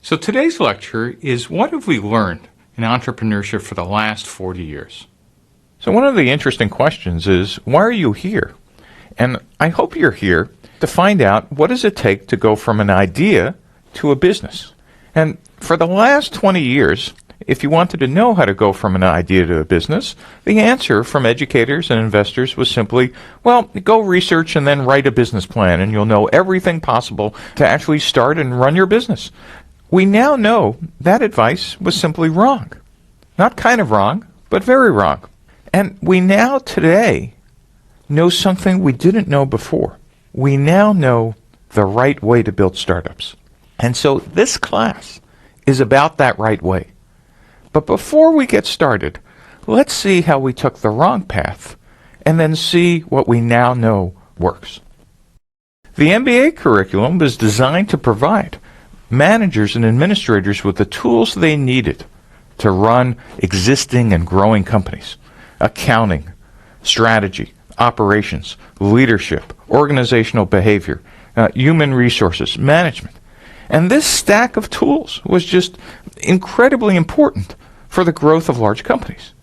So today's lecture is what have we learned in entrepreneurship for the last 40 years? So one of the interesting questions is, why are you here? And I hope you're here to find out what does it take to go from an idea to a business. And for the last 20 years, if you wanted to know how to go from an idea to a business, the answer from educators and investors was simply, well, go research and then write a business plan and you'll know everything possible to actually start and run your business. We now know that advice was simply wrong. Not kind of wrong, but very wrong. And we now today know something we didn't know before. We now know the right way to build startups. And so this class is about that right way. But before we get started, let's see how we took the wrong path and then see what we now know works. The MBA curriculum was designed to provide managers and administrators with the tools they needed to run existing and growing companies. Accounting, strategy, operations, leadership, organizational behavior, human resources, management. And this stack of tools was just incredibly important for the growth of large companies.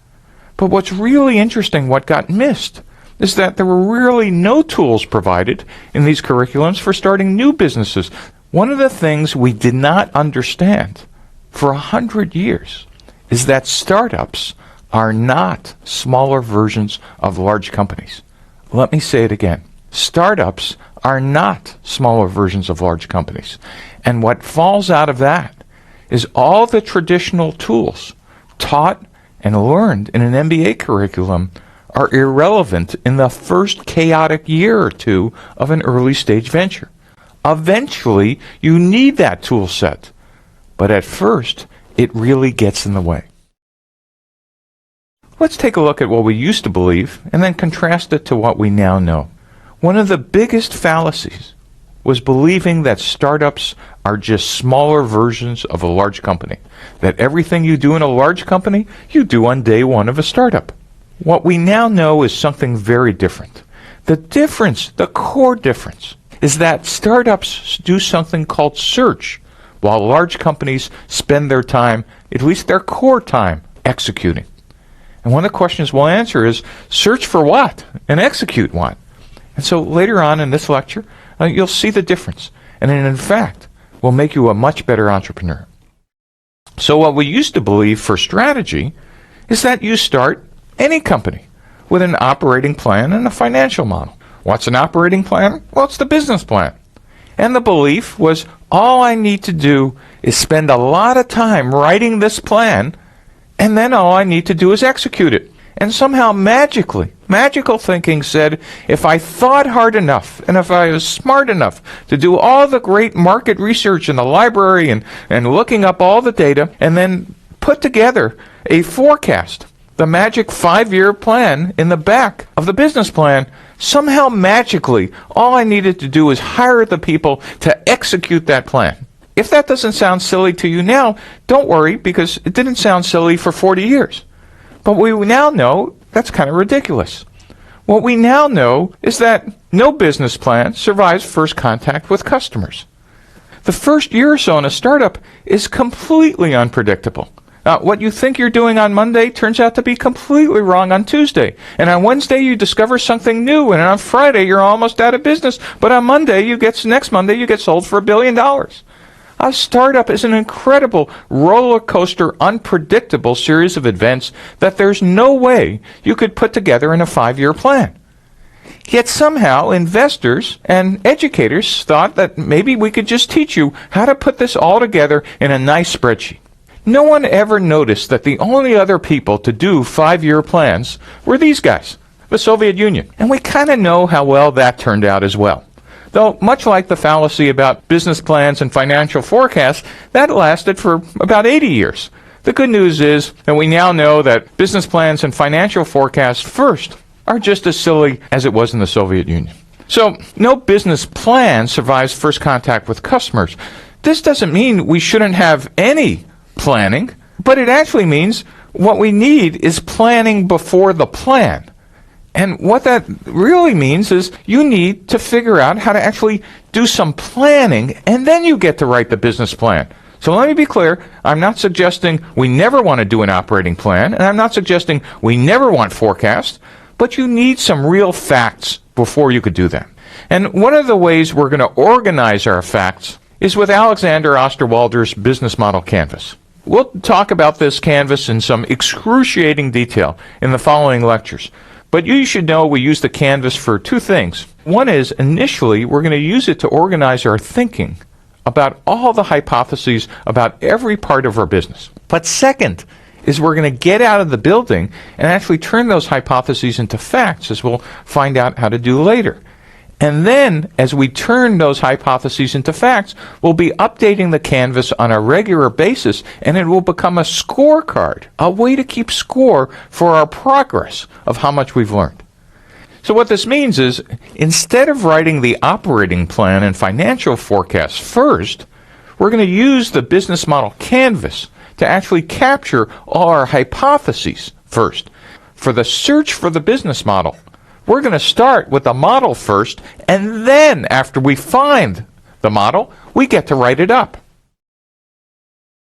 But what's really interesting, what got missed, is that there were really no tools provided in these curriculums for starting new businesses. One of the things we did not understand for 100 years is that startups are not smaller versions of large companies. Let me say it again. Startups are not smaller versions of large companies. And what falls out of that is all the traditional tools taught and learned in an MBA curriculum are irrelevant in the first chaotic year or two of an early stage venture. Eventually, you need that tool set, but at first, it really gets in the way. Let's take a look at what we used to believe and then contrast it to what we now know. One of the biggest fallacies was believing that startups are just smaller versions of a large company, that everything you do in a large company, you do on day one of a startup. What we now know is something very different. The difference, the core difference, is that startups do something called search, while large companies spend their time, at least their core time, executing. And one of the questions we'll answer is, search for what and execute what? And so later on in this lecture, you'll see the difference. And in fact, will make you a much better entrepreneur. So what we used to believe for strategy is that you start any company with an operating plan and a financial model. What's an operating plan? Well, it's the business plan. And the belief was all I need to do is spend a lot of time writing this plan, and then all I need to do is execute it. And somehow magical thinking said, if I thought hard enough, and if I was smart enough to do all the great market research in the library and looking up all the data, and then put together a forecast, the magic 5-year plan in the back of the business plan, somehow magically, all I needed to do was hire the people to execute that plan. If that doesn't sound silly to you now, don't worry, because it didn't sound silly for 40 years. But we now know that's kind of ridiculous. What we now know is that no business plan survives first contact with customers. The first year or so in a startup is completely unpredictable. What you think you're doing on Monday turns out to be completely wrong on Tuesday. And on Wednesday, you discover something new. And on Friday, you're almost out of business. But on next Monday, you get sold for $1 billion. A startup is an incredible roller coaster, unpredictable series of events that there's no way you could put together in a 5-year plan. Yet somehow investors and educators thought that maybe we could just teach you how to put this all together in a nice spreadsheet. No one ever noticed that the only other people to do 5-year plans were these guys, the Soviet Union. And we kind of know how well that turned out as well. Though, much like the fallacy about business plans and financial forecasts, that lasted for about 80 years. The good news is that we now know that business plans and financial forecasts first are just as silly as it was in the Soviet Union. So, no business plan survives first contact with customers. This doesn't mean we shouldn't have any planning, but it actually means what we need is planning before the plan. And what that really means is you need to figure out how to actually do some planning, and then you get to write the business plan. So let me be clear, I'm not suggesting we never want to do an operating plan, and I'm not suggesting we never want forecasts, but you need some real facts before you could do that. And one of the ways we're going to organize our facts is with Alexander Osterwalder's business model canvas. We'll talk about this canvas in some excruciating detail in the following lectures. But you should know we use the canvas for two things. One is, initially, we're going to use it to organize our thinking about all the hypotheses about every part of our business. But second is we're going to get out of the building and actually turn those hypotheses into facts, as we'll find out how to do later. And then, as we turn those hypotheses into facts, we'll be updating the canvas on a regular basis, and it will become a scorecard, a way to keep score for our progress of how much we've learned. So what this means is, instead of writing the operating plan and financial forecast first, we're going to use the business model canvas to actually capture all our hypotheses first. For the search for the business model, we're going to start with the model first, and then after we find the model, we get to write it up.